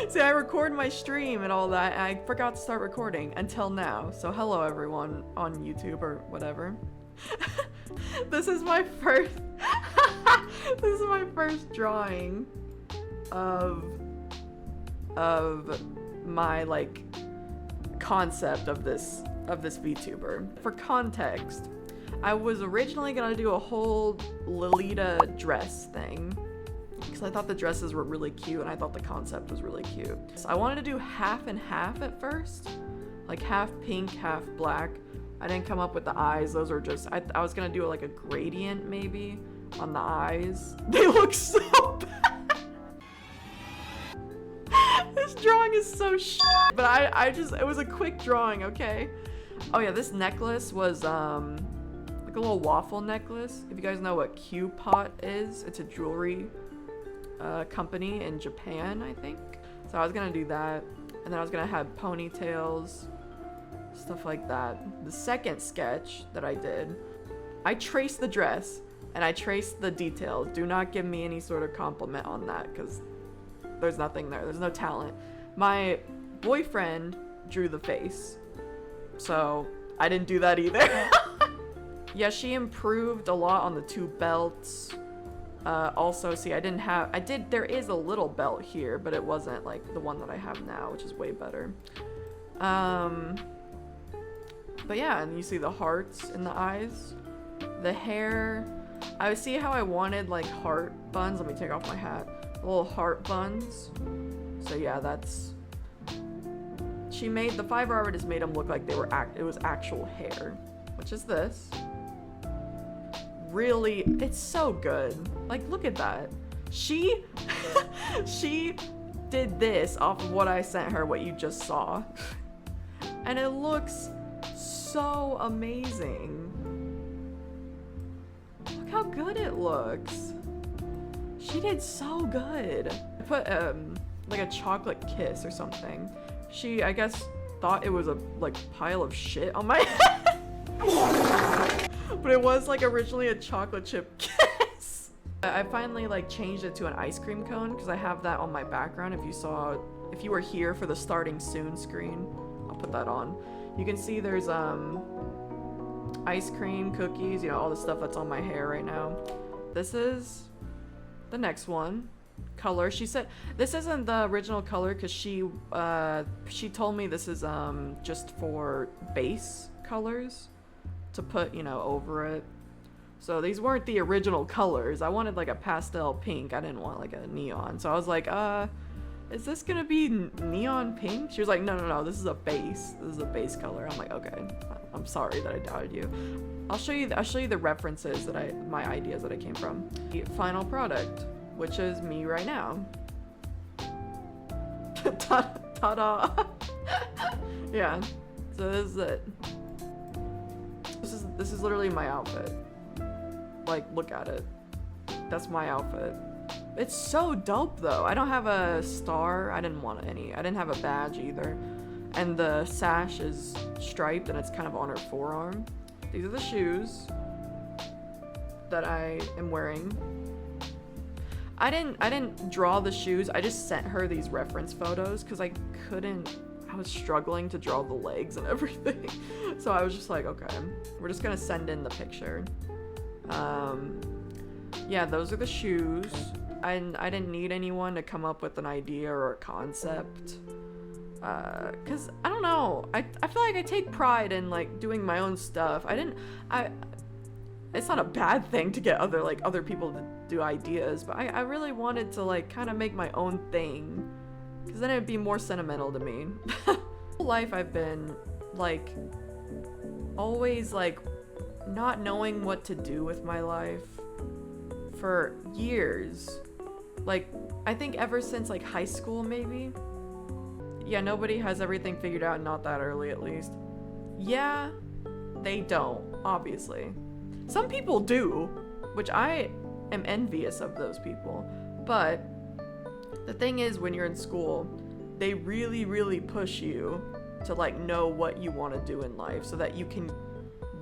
See, I record my stream and all that, and I forgot to start recording until now. So hello everyone on YouTube or whatever. This is my first this is my first drawing of my like concept of this VTuber. For context, I was originally gonna do a whole Lolita dress thing because I thought the dresses were really cute and I thought the concept was really cute. So I wanted to do half and half at first, like half pink, half black. I didn't come up with the eyes. Those are just, I was gonna do like a gradient maybe on the eyes. They look so bad. This drawing is so shit. But I just, it was a quick drawing, okay? Oh yeah, this necklace was like a little waffle necklace. If you guys know what Q-Pot is, it's a jewelry company in Japan, I think. So I was gonna do that. And then I was gonna have ponytails, stuff like that. The second sketch that I did, I traced the dress and I traced the details. Do not give me any sort of compliment on that because there's nothing there. There's no talent. My boyfriend drew the face, so I didn't do that either. Yeah, she improved a lot on the two belts. Also, see, there is a little belt here, but it wasn't like the one that I have now, which is way better. But yeah, and you see the hearts in the eyes. The hair, I see how I wanted like heart buns. Let me take off my hat. Little heart buns. So yeah, that's, the Fiverr artist made them look like they were it was actual hair, which is this. Really, it's so good. Like, look at that. She did this off of what I sent her, what you just saw. And it looks so amazing. Look how good it looks. She did so good. I put like a chocolate kiss or something. She, I guess, thought it was a like pile of shit on my head. But it was like originally a chocolate chip kiss. I finally like changed it to an ice cream cone because I have that on my background. If you were here for the starting soon screen, I'll put that on. You can see there's ice cream, cookies, you know, all the stuff that's on my hair right now. This is the next one. Color. She said this isn't the original color because she told me this is just for base colors to put, you know, over it. So these weren't the original colors. I wanted like a pastel pink. I didn't want like a neon. So I was like, is this gonna be neon pink? She was like, no, this is a base. This is a base color. I'm like, okay. I'm sorry that I doubted you. I'll show you the references that my ideas that I came from. The final product, which is me right now. Ta-da! Yeah. So this is it. This is literally my outfit. Like, look at it. That's my outfit. It's so dope though. I don't have a star. I didn't want any. I didn't have a badge either. And the sash is striped and it's kind of on her forearm. These are the shoes that I am wearing. I didn't draw the shoes. I just sent her these reference photos because I was struggling to draw the legs and everything. So I was just like, okay, we're just gonna send in the picture. Yeah, those are the shoes. I didn't need anyone to come up with an idea or a concept. Cause I don't know, I feel like I take pride in like doing my own stuff. It's not a bad thing to get other people to do ideas, but I really wanted to like kind of make my own thing. Because then it'd be more sentimental to me. Whole life I've been, like, always, like, not knowing what to do with my life for years. Like, I think ever since, like, high school, maybe? Yeah, nobody has everything figured out, not that early, at least. Yeah, they don't, obviously. Some people do, which I am envious of those people, but the thing is, when you're in school, they really, really push you to like know what you want to do in life so that you can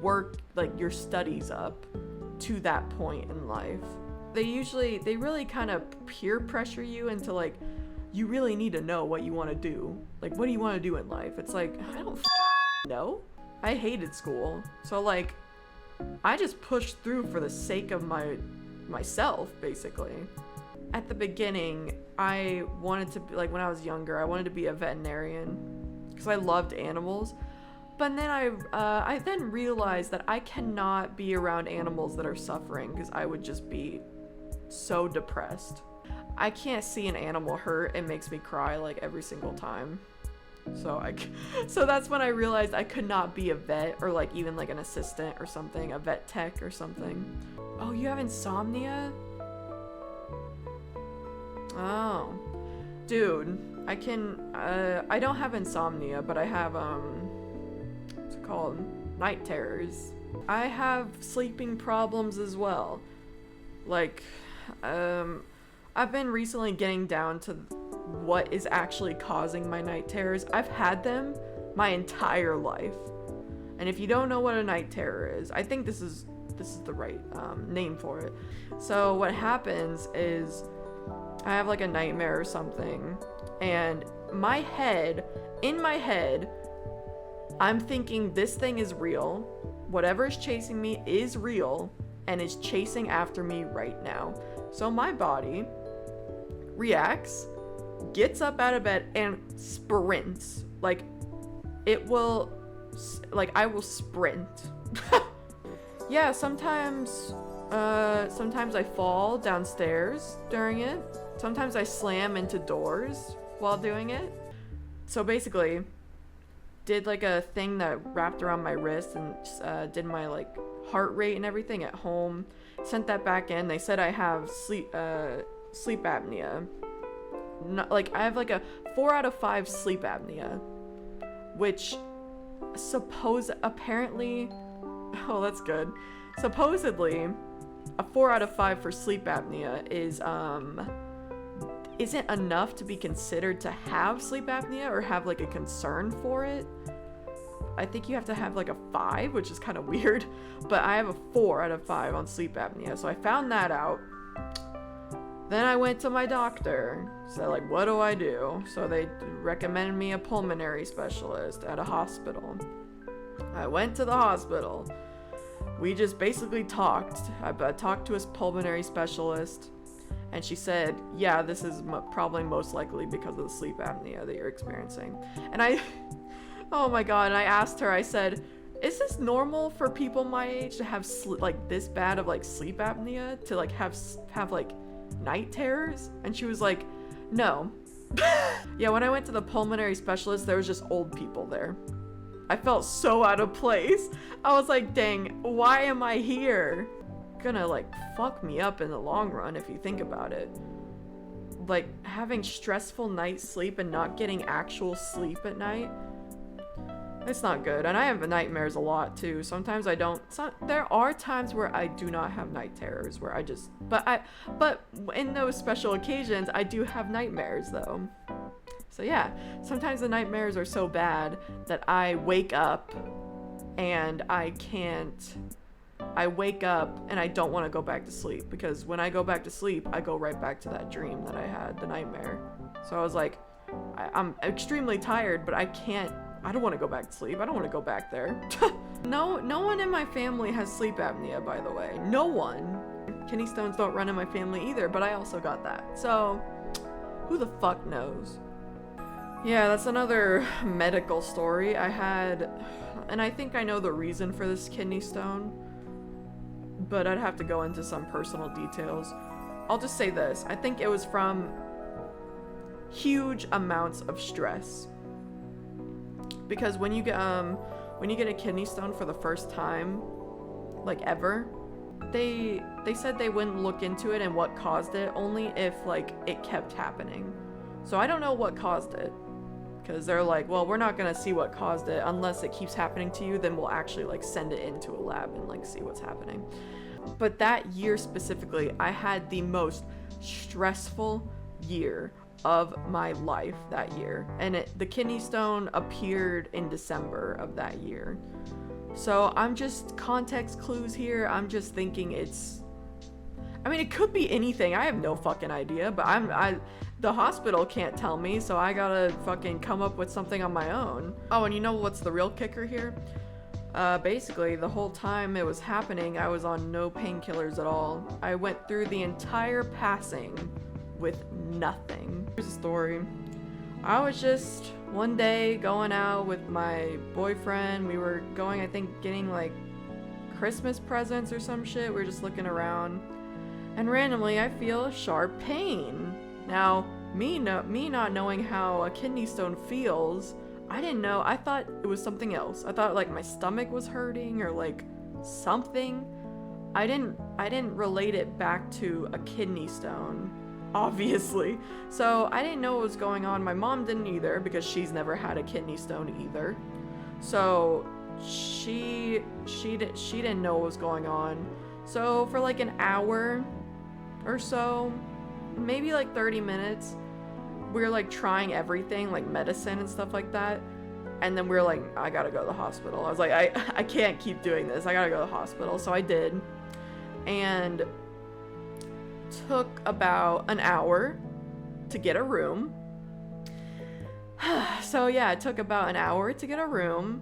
work like your studies up to that point in life. They really kind of peer pressure you into like you really need to know what you want to do. Like, what do you want to do in life? It's like, I don't know. I hated school. So like, I just pushed through for the sake of myself, basically. At the beginning, I wanted to be, like, when I was younger, I wanted to be a veterinarian because I loved animals. But then I then realized that I cannot be around animals that are suffering because I would just be so depressed. I can't see an animal hurt. It makes me cry like every single time. So that's when I realized I could not be a vet or like even like an assistant or something, a vet tech or something. Oh, you have insomnia? Oh, dude, I don't have insomnia, but I have, what's it called? Night terrors. I have sleeping problems as well. Like, I've been recently getting down to what is actually causing my night terrors. I've had them my entire life. And if you don't know what a night terror is, I think this is the right name for it. So what happens is I have like a nightmare or something, and in my head, I'm thinking this thing is real. Whatever is chasing me is real and is chasing after me right now. So my body reacts, gets up out of bed and sprints. Like I will sprint. Yeah, sometimes I fall downstairs during it. Sometimes I slam into doors while doing it. So basically, did like a thing that wrapped around my wrist and did my like heart rate and everything at home. Sent that back in. They said I have sleep apnea. Like I have like a 4 out of 5 sleep apnea, which apparently, oh, that's good. Supposedly, a 4 out of 5 for sleep apnea isn't enough to be considered to have sleep apnea or have like a concern for it. I think you have to have like a 5, which is kind of weird, but I have a 4 out of 5 on sleep apnea. So I found that out. Then I went to my doctor. So like, what do I do? So they recommended me a pulmonary specialist at a hospital. I went to the hospital. We just basically talked. I talked to a pulmonary specialist, and she said, yeah, this is probably most likely because of the sleep apnea that you're experiencing. And oh my god, and I asked her, I said, is this normal for people my age to have like this bad of like sleep apnea, to like have like night terrors? And she was like, no. Yeah, when I went to the pulmonary specialist, there was just old people there. I felt so out of place. I was like, dang, why am I here? Gonna like fuck me up in the long run if you think about it. Like having stressful night sleep and not getting actual sleep at night, it's not good. And I have nightmares a lot too. Sometimes I don't. There are times where I do not have night terrors, where I just, but in those special occasions, I do have nightmares though. So yeah, sometimes the nightmares are so bad that I wake up and I wake up and I don't want to go back to sleep, because when I go back to sleep, I go right back to that dream that I had, the nightmare. So I was like, I'm extremely tired, but I don't want to go back to sleep. I don't want to go back there. No one in my family has sleep apnea, by the way. No one. Kidney stones don't run in my family either, but I also got that. So who the fuck knows? Yeah, that's another medical story. I had, and I think I know the reason for this kidney stone, but I'd have to go into some personal details. I'll just say this. I think it was from huge amounts of stress. Because when you get a kidney stone for the first time, like ever, they said they wouldn't look into it and what caused it, only if like it kept happening. So I don't know what caused it, because they're like, well, we're not gonna see what caused it unless it keeps happening to you, then we'll actually like send it into a lab and like see what's happening. But that year specifically, I had the most stressful year of my life that year, and the kidney stone appeared in December of that year. So I'm just, context clues here, I'm just thinking it's, I mean, it could be anything. I have no fucking idea, but the hospital can't tell me, so I gotta fucking come up with something on my own. Oh, and you know what's the real kicker here? Basically, the whole time it was happening, I was on no painkillers at all. I went through the entire passing with nothing. Here's the story. I was just one day going out with my boyfriend. We were going, I think, getting like Christmas presents or some shit. We were just looking around, and randomly I feel a sharp pain. Now, me not knowing how a kidney stone feels, I didn't know. I thought it was something else. I thought like my stomach was hurting or like something. I didn't relate it back to a kidney stone, obviously. So I didn't know what was going on. My mom didn't either, because she's never had a kidney stone either. So she didn't know what was going on. So for like an hour or so, maybe like 30 minutes, we were like trying everything, like medicine and stuff like that. And then we were like, I gotta go to the hospital. I was like, I can't keep doing this. I gotta go to the hospital. So I did. And took about an hour to get a room. So yeah, it took about an hour to get a room.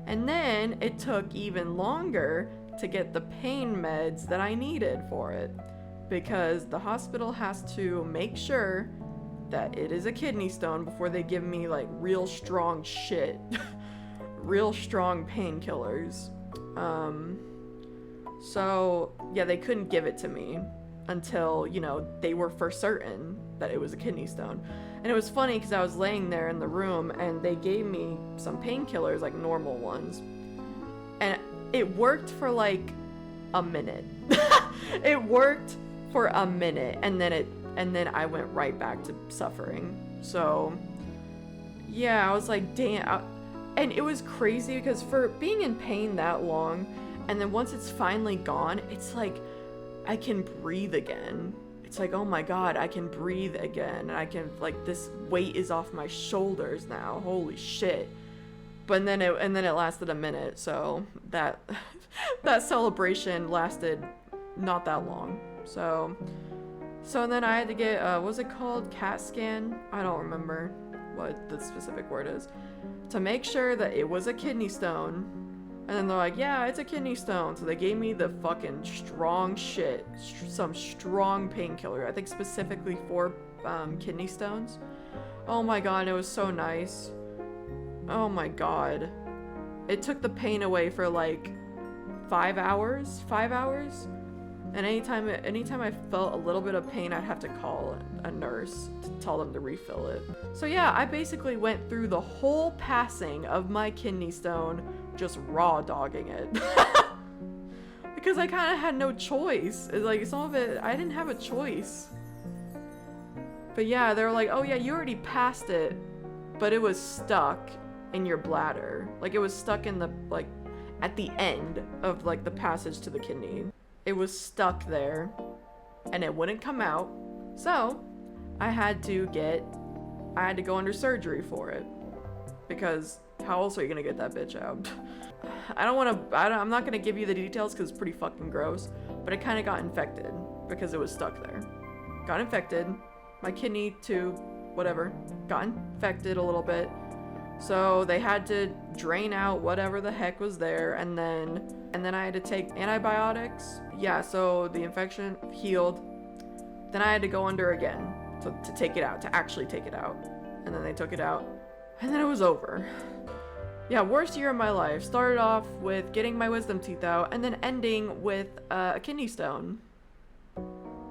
And then it took even longer to get the pain meds that I needed for it, because the hospital has to make sure that it is a kidney stone before they give me like real strong shit. Real strong painkillers. So yeah, they couldn't give it to me until, you know, they were for certain that it was a kidney stone. And it was funny because I was laying there in the room and they gave me some painkillers, like normal ones, and it worked for like a minute. It worked for a minute, and then I went right back to suffering. So yeah, I was like, damn. And it was crazy because for being in pain that long, and then once it's finally gone, it's like I can breathe again. It's like, oh my god, I can breathe again, and I can, like, this weight is off my shoulders now. Holy shit. But then it lasted a minute, so that that celebration lasted not that long. So then I had to get what was it called? CAT scan? I don't remember what the specific word is, to make sure that it was a kidney stone. And then they're like, yeah, it's a kidney stone. So they gave me the fucking strong shit, some strong painkiller, I think specifically for kidney stones. Oh my god, it was so nice. Oh my god. It took the pain away for like 5 hours. And anytime I felt a little bit of pain, I'd have to call a nurse to tell them to refill it. So yeah, I basically went through the whole passing of my kidney stone just raw dogging it. Because I kind of had no choice. It's like some of it, I didn't have a choice. But yeah, they were like, oh yeah, you already passed it, but it was stuck in your bladder. Like it was stuck in the, like, at the end of like the passage to the kidney. It was stuck there and it wouldn't come out. So I had to go under surgery for it, because how else are you gonna get that bitch out? I'm not gonna give you the details because it's pretty fucking gross, but it kind of got infected because it was stuck there. Got infected. My kidney tube, whatever, got infected a little bit. So they had to drain out whatever the heck was there, and then I had to take antibiotics. Yeah, so the infection healed. Then I had to go under again to take it out, to actually take it out. And then they took it out, and then it was over. Yeah, worst year of my life. Started off with getting my wisdom teeth out, and then ending with a kidney stone.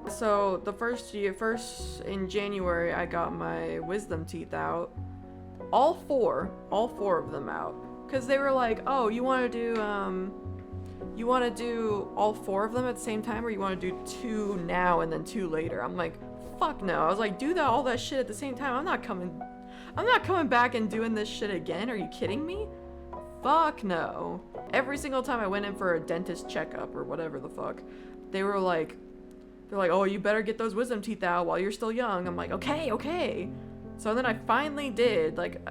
So the first in January, I got my wisdom teeth out. All four of them out. Cause they were like, oh, you wanna do all four of them at the same time, or you wanna do 2 now and then 2 later? I'm like, fuck no. I was like, do all that shit at the same time. I'm not coming back and doing this shit again. Are you kidding me? Fuck no. Every single time I went in for a dentist checkup or whatever the fuck, they're like, oh, you better get those wisdom teeth out while you're still young. I'm like, okay. So then I finally did. Like,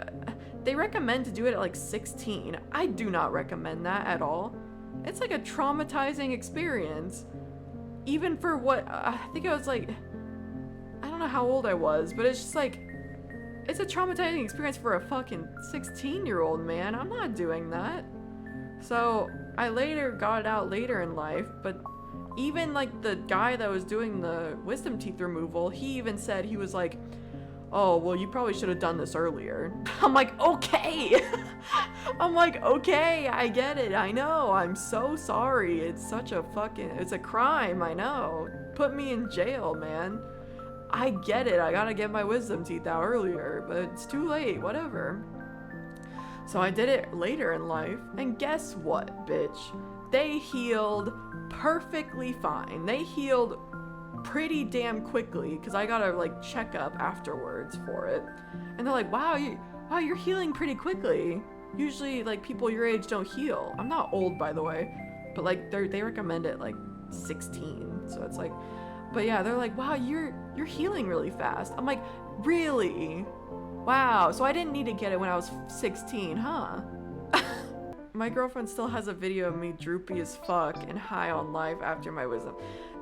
they recommend to do it at like 16. I do not recommend that at all. It's like a traumatizing experience. even for what, I think I was like, I don't know how old I was, but it's just like, it's a traumatizing experience for a fucking 16-year-old, man. I'm not doing that. So I later got it out later in life, but even like the guy that was doing the wisdom teeth removal, he even said, he was like, oh, well, you probably should have done this earlier. I'm like, okay. I'm like, okay, I get it. I know. I'm so sorry. It's such a fucking, it's a crime. I know. Put me in jail, man. I get it. I gotta get my wisdom teeth out earlier, but it's too late. Whatever. So I did it later in life, and guess what, bitch? They healed perfectly fine. They healed pretty damn quickly, because I got a like checkup afterwards for it, and they're like, wow, you're healing pretty quickly. Usually like people your age don't heal. I'm not old, by the way, but like they recommend it like 16, so it's like, but yeah, they're like, wow, you're healing really fast. I'm like, really? Wow, so I didn't need to get it when I was 16, huh? My girlfriend still has a video of me droopy as fuck and high on life after my wisdom.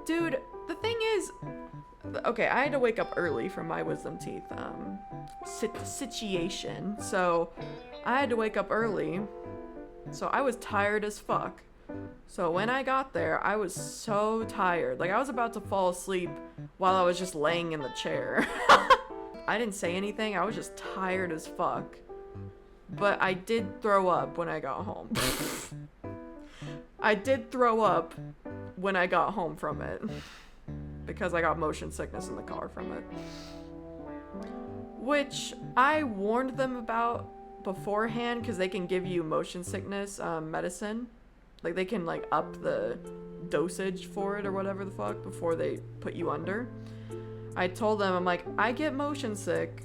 Dude, the thing is, okay, I had to wake up early for my wisdom teeth situation. So I had to wake up early. So I was tired as fuck. So when I got there, I was so tired. Like I was about to fall asleep while I was just laying in the chair. I didn't say anything. I was just tired as fuck. But I did throw up when I got home. I did throw up when I got home from it. Because I got motion sickness in the car from it. Which I warned them about beforehand, because they can give you motion sickness medicine. Like they can like up the dosage for it or whatever the fuck before they put you under. I told them, I'm like, I get motion sick,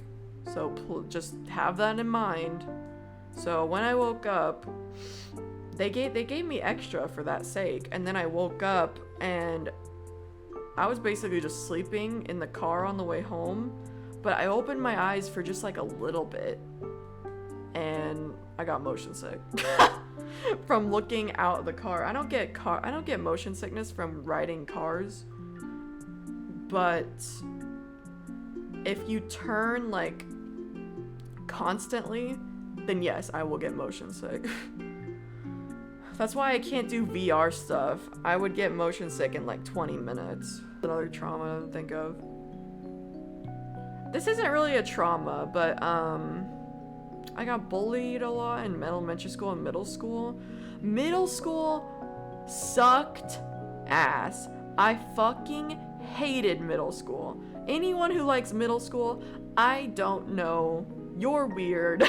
so just have that in mind. So when I woke up, they gave me extra for that sake, and then I woke up and I was basically just sleeping in the car on the way home, but I opened my eyes for just like a little bit, and I got motion sick from looking out of the car. I don't get motion sickness from riding cars, but if you turn like constantly, then yes, I will get motion sick. That's why I can't do VR stuff. I would get motion sick in like 20 minutes. Another trauma to think of. This isn't really a trauma, but I got bullied a lot in elementary school and middle school. Middle school sucked ass. I fucking hated middle school. Anyone who likes middle school, I don't know. You're weird.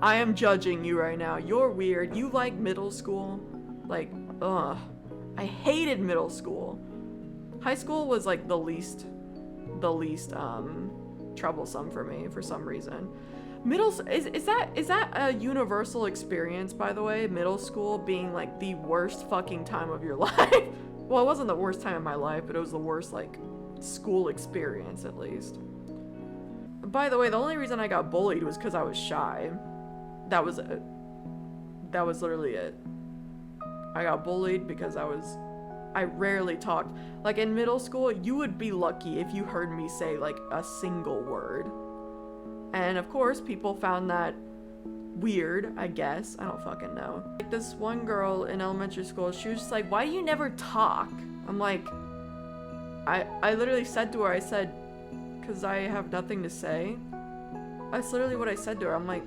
I am judging you right now. You're weird. You like middle school? Like, ugh. I hated middle school. High school was like the least troublesome for me for some reason. Is that a universal experience, by the way? Middle school being like the worst fucking time of your life. Well, it wasn't the worst time of my life, but it was the worst like school experience at least. By the way, the only reason I got bullied was because I was shy. That was it. That was literally it. I got bullied because I rarely talked. Like in middle school, you would be lucky if you heard me say like a single word. And of course, people found that weird, I guess. I don't fucking know. Like this one girl in elementary school, she was just like, why do you never talk? I'm like, I literally said to her, I said, because I have nothing to say. That's literally what I said to her. I'm like,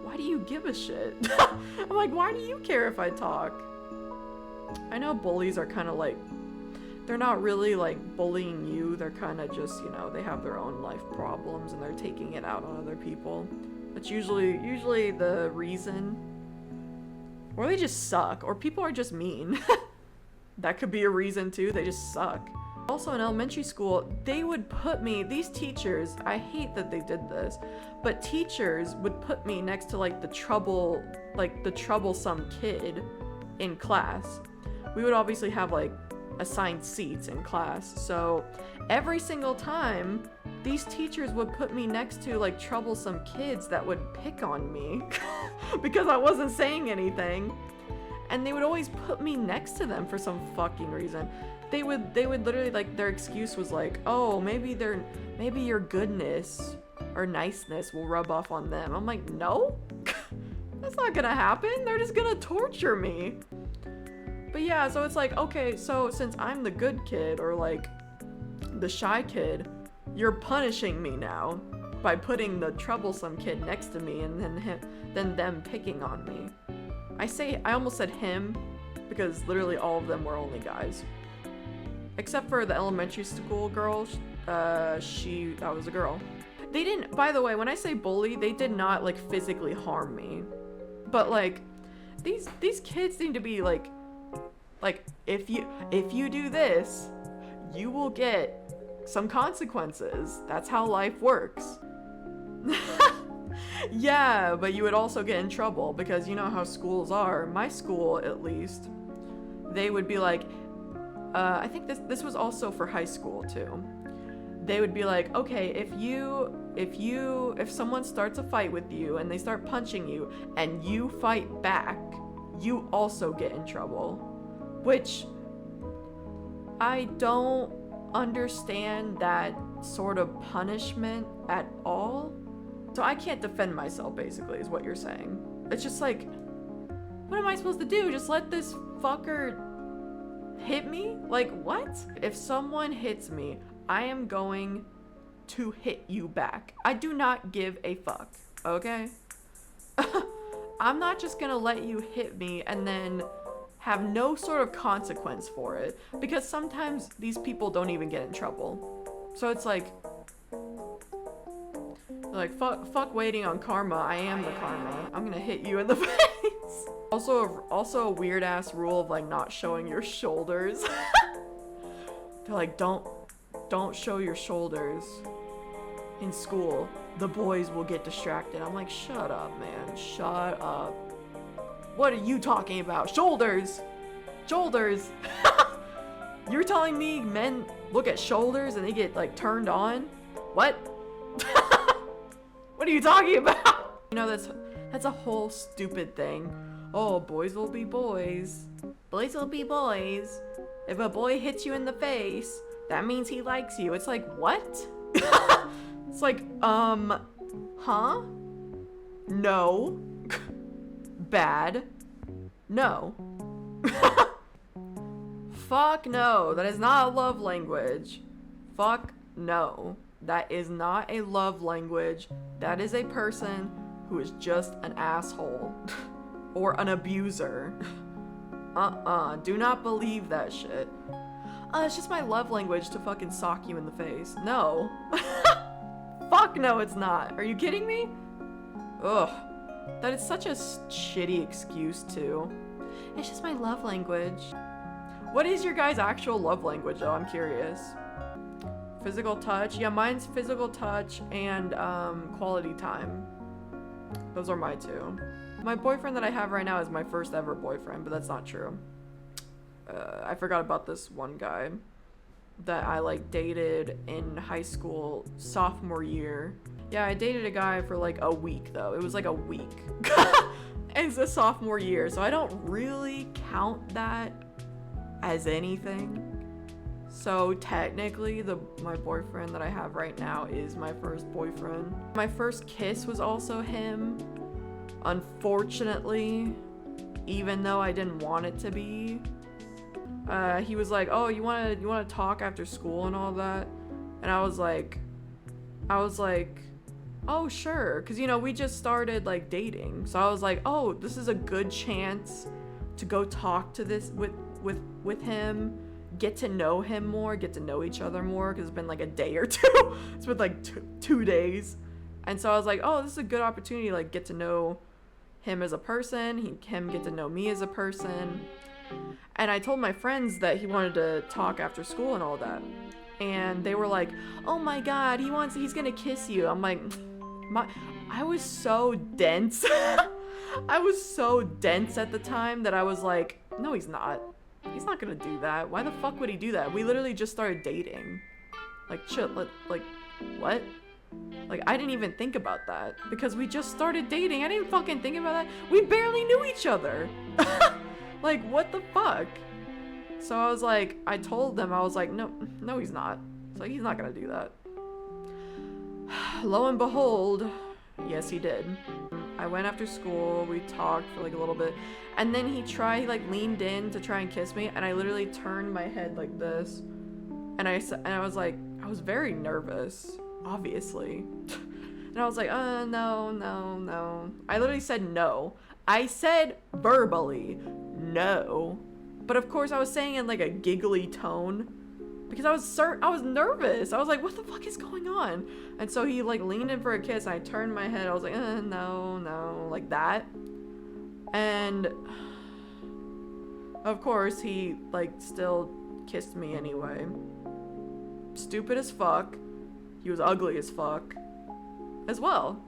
why do you give a shit? I'm like, why do you care if I talk? I know bullies are kind of like, they're not really like bullying you. They're kind of just, you know, they have their own life problems and they're taking it out on other people. That's usually the reason. Or they just suck, or people are just mean. That could be a reason too. They just suck. Also in elementary school, they would put me, these teachers, I hate that they did this, but teachers would put me next to like the troublesome kid in class. We would obviously have like assigned seats in class, so every single time these teachers would put me next to like troublesome kids that would pick on me because I wasn't saying anything, and they would always put me next to them for some fucking reason. they would literally, like, their excuse was like, oh, maybe your goodness or niceness will rub off on them. I'm like, no, that's not gonna happen. They're just gonna torture me. But yeah, so it's like, okay, so since I'm the good kid, or like the shy kid, you're punishing me now by putting the troublesome kid next to me, and then them picking on me. I almost said him, because literally all of them were only guys. Except for the elementary school girl, that was a girl. They didn't, by the way, when I say bully, they did not, like, physically harm me. But, like, these kids need to be, like, if you do this, you will get some consequences. That's how life works. Yeah, but you would also get in trouble, because you know how schools are. My school, at least, they would be like, I think this was also for high school too. They would be like, okay, if someone starts a fight with you and they start punching you and you fight back, you also get in trouble. Which, I don't understand that sort of punishment at all. So I can't defend myself, basically, is what you're saying. It's just like, what am I supposed to do? Just let this fucker hit me? Like, what? If someone hits me, I am going to hit you back. I do not give a fuck, okay? I'm not just gonna let you hit me and then have no sort of consequence for it, because sometimes these people don't even get in trouble. So it's like fuck waiting on karma. I am the karma. I'm gonna hit you in the face. Also a weird ass rule of like not showing your shoulders. They're like, don't show your shoulders in school. The boys will get distracted. I'm like, shut up, man. Shut up. What are you talking about? Shoulders! Shoulders! You're telling me men look at shoulders and they get like turned on? What? What are you talking about? You know, that's a whole stupid thing. Oh, boys will be boys. Boys will be boys. If a boy hits you in the face, that means he likes you. It's like, what? It's like, huh? No. Bad. No. Fuck no. That is not a love language. Fuck no. That is not a love language. That is a person who is just an asshole. Or an abuser. Do not believe that shit. It's just my love language to fucking sock you in the face. No. Fuck no, it's not. Are you kidding me? Ugh. That is such a shitty excuse, too. It's just my love language. What is your guys' actual love language, though? I'm curious. Physical touch? Yeah, mine's physical touch and quality time. Those are my two. My boyfriend that I have right now is my first ever boyfriend, but that's not true. I forgot about this one guy that I like dated in high school sophomore year. Yeah, I dated a guy for like a week though. It was like a week. It's a sophomore year, so I don't really count that as anything. So technically my boyfriend that I have right now is my first boyfriend. My first kiss was also him. Unfortunately, even though I didn't want it to be. He was like, oh, you wanna talk after school and all that? And I was like, oh, sure. Cause you know, we just started like dating. So I was like, oh, this is a good chance to go talk to this with him, get to know him more, get to know each other more. Cause it's been like a day or two. It's been like two days. And so I was like, oh, this is a good opportunity to like get to know him as a person, him get to know me as a person. And I told my friends that he wanted to talk after school and all that. And they were like, oh my god, he's gonna kiss you. I'm like, I was so dense. I was so dense at the time that I was like, no, he's not. He's not gonna do that. Why the fuck would he do that? We literally just started dating. Like, chill, like, what? Like, I didn't even think about that because we just started dating. I didn't fucking think about that. We barely knew each other. Like, what the fuck? So I was like, I told them, I was like, no, he's not. It's like, he's not gonna do that. Lo and behold, yes, he did. I went after school, we talked for like a little bit, and then he like leaned in to try and kiss me, and I literally turned my head like this, and I was like, I was very nervous, obviously. And I was like, no. I literally said no. I said verbally no. But of course I was saying in like a giggly tone because I was nervous. I was like, what the fuck is going on? And so he like leaned in for a kiss, and I turned my head. I was like, no, like that. And of course he like still kissed me anyway. Stupid as fuck. He was ugly as fuck as well.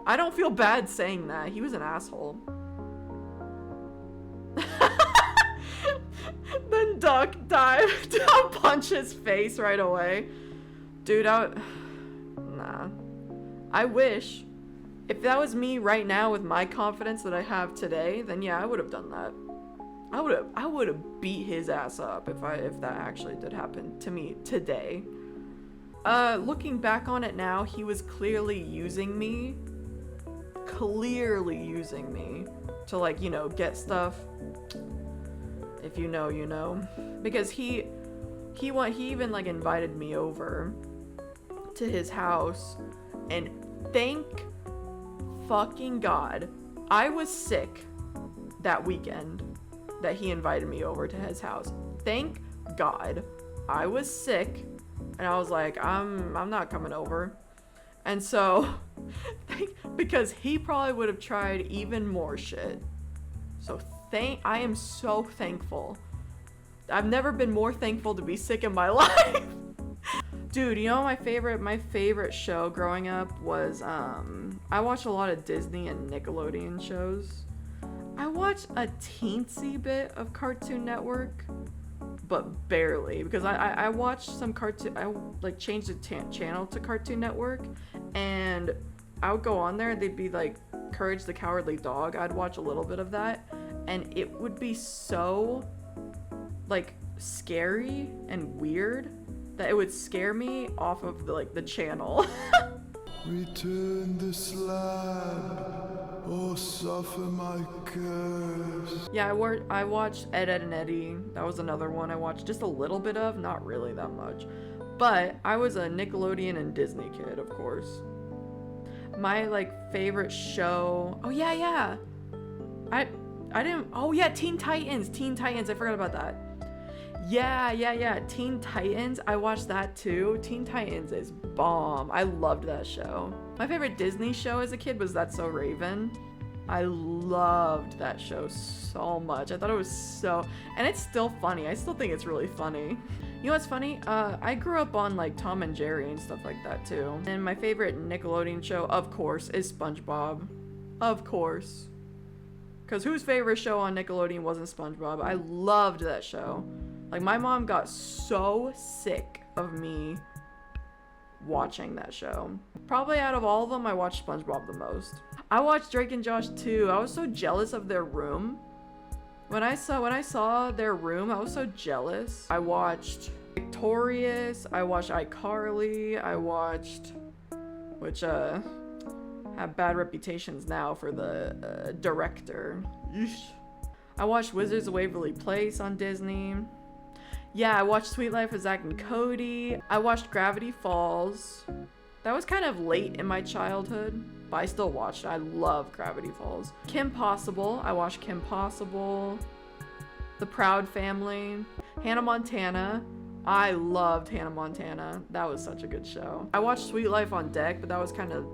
I don't feel bad saying that. He was an asshole. Then Duck dived to punch his face right away. Dude, nah. I wish. If that was me right now with my confidence that I have today, then yeah, I would have done that. I would have beat his ass up if that actually did happen to me today. Looking back on it now, he was clearly using me to like, you know, get stuff. If you know, you know. Because he even like invited me over to his house, and thank fucking God I was sick that weekend that he invited me over to his house. Thank God I was sick, and I was like, I'm not coming over. And so because he probably would have tried even more shit. So I am so thankful. I've never been more thankful to be sick in my life. Dude, you know my favorite show growing up was I watched a lot of Disney and Nickelodeon shows. I watched a teensy bit of Cartoon Network, but barely, because I watched some cartoon. I like changed the channel to Cartoon Network, and I would go on there and they'd be like Courage the Cowardly Dog. I'd watch a little bit of that, and it would be so like scary and weird that it would scare me off of the channel. Return the slab or suffer my curse. Yeah, I watched Ed, Edd and Eddy. That was another one I watched just a little bit of, not really that much. But I was a Nickelodeon and Disney kid, of course. My like favorite show. Oh yeah. I didn't. Oh yeah, Teen Titans. I forgot about that. Yeah. Teen Titans. I watched that too. Teen Titans is bomb. I loved that show. My favorite Disney show as a kid was That's So Raven. I loved that show so much. I thought it was so, and it's still funny. I still think it's really funny. You know what's funny? I grew up on like Tom and Jerry and stuff like that too. And my favorite Nickelodeon show, of course, is SpongeBob. Of course. Because whose favorite show on Nickelodeon wasn't SpongeBob? I loved that show. Like, my mom got so sick of me watching that show. Probably out of all of them, I watched SpongeBob the most. I watched Drake and Josh too. I was so jealous of their room. When I saw their room, I was so jealous. I watched Victorious. I watched iCarly. I watched, which have bad reputations now for the director. Yeesh. I watched Wizards of Waverly Place on Disney. Yeah, I watched Sweet Life of Zack and Cody. I watched Gravity Falls. That was kind of late in my childhood, but I still watched it. I love Gravity Falls. Kim Possible. I watched Kim Possible. The Proud Family. Hannah Montana. I loved Hannah Montana. That was such a good show. I watched Sweet Life on Deck, but that was kind of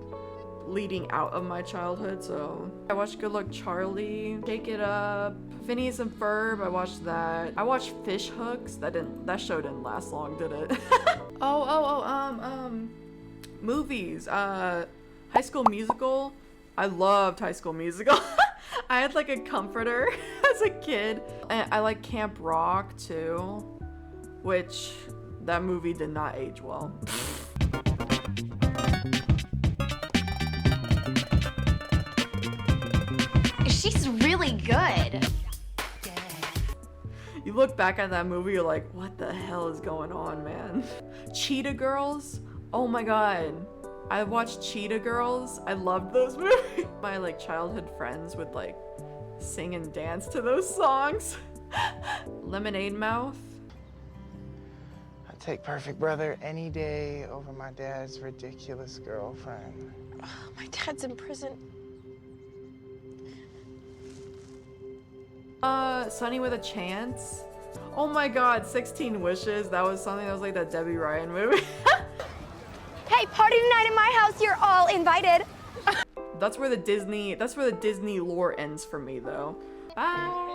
leading out of my childhood, so I watched Good Luck Charlie, Shake It Up, Phineas and Ferb. I watched that. I watched Fish Hooks. That show didn't last long, did it? Movies. High School Musical. I loved High School Musical. I had like a comforter as a kid. And I like Camp Rock too, which that movie did not age well. She's really good. You You look back at that movie, you're like, what the hell is going on, man? Cheetah Girls? Oh my god. I watched Cheetah Girls. I loved those movies. My like childhood friends would like sing and dance to those songs. Lemonade Mouth. I'd take Perfect Brother any day over my dad's ridiculous girlfriend. My dad's in prison. Sunny with a Chance. Oh my god, 16 Wishes. That was something that was like that Debbie Ryan movie. Hey, party tonight in my house. You're all invited. That's where the Disney lore ends for me though. Bye.